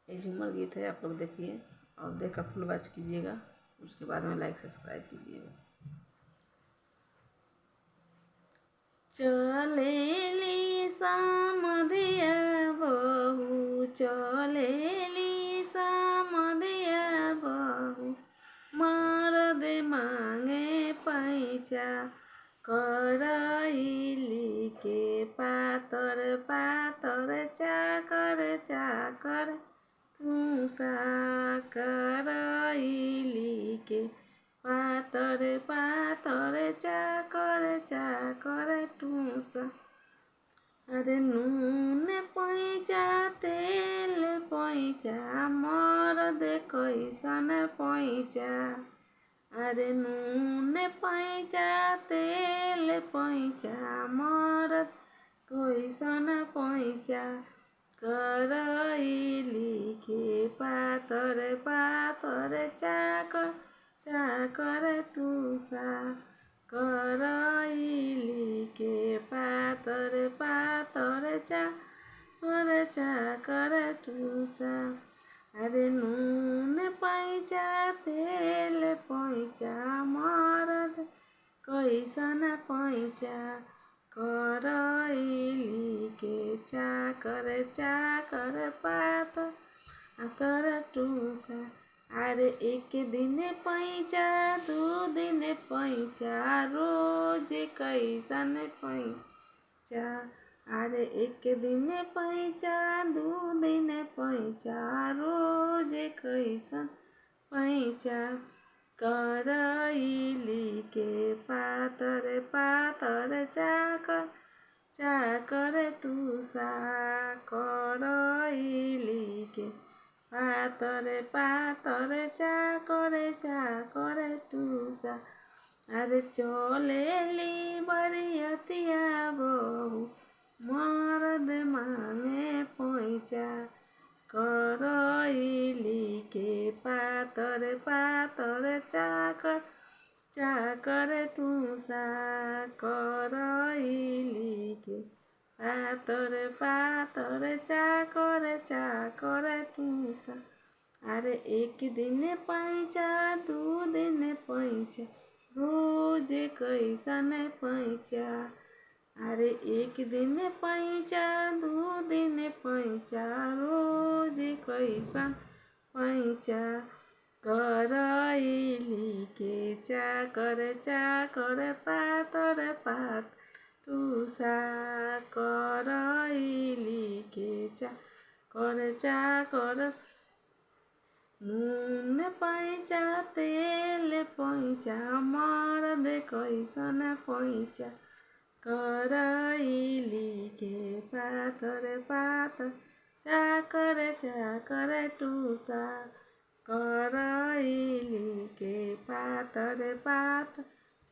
ये झूमर गीत है, आप लोग देखिए और देखकर फुल वॉच कीजिएगा, उसके बाद में लाइक सब्सक्राइब कीजिएगा। चलेली सामधिया बहू, चलेली सामधिया बहू, मरद मांगे पैसा, करैली के पातर पातर चाकर चाकर टूसा, करैली के पातर पातर चाकर चाकर टूसा। अरे नून पैसा तेल पैसा, मरद कैसन पैसा। अरे नून पैसा तेल पैसा, मरद कैसन पैसा। करैली के पातर पातर चाकर चाकर टूसा, करैली के पातर पातर चाकर चाकर टूसा। अरे नून पैसा तेल पैसा, मरद कैसन पैसा। करैली के चाकर चाकर पातर पातर टूसा। अरे एक दिन पैसा दू दिन पैसा, रोज कैसन पैसा। अरे एक दिन पैसा दू दिन पैसा, रोज कैसन पैसा। करैली के पातर पातर चाकर चाकर टूसा, करैली के पातर पातर चाकर चाकर टूसा। अरे चलेली बरियतिया बहू, मरद मांगे पैसा, करैली के पातर पातर चाकर चाकर टूसा। करैली के पातर पातर चाकर चाकर टूसा। अरे एक दिन पैसा दू दिन पैसा, रोज कैसन पैसा। अरे एक दिन पैसा दू दिन पैसा, रोज कैसन पैसा। करैली के चाकर चाकर पातर पातर टूसा, करैली के चाकर चाकर। नून पैसा तेल पैसा, मरद कैसन पैसा। करैली के पातर पातर चाकर चाकर टूसा, करैली के पातर पातर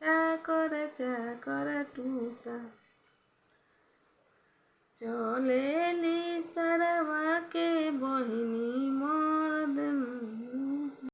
चाकर चाकर टूसा। चलेली सरवा के बहिनी, मरद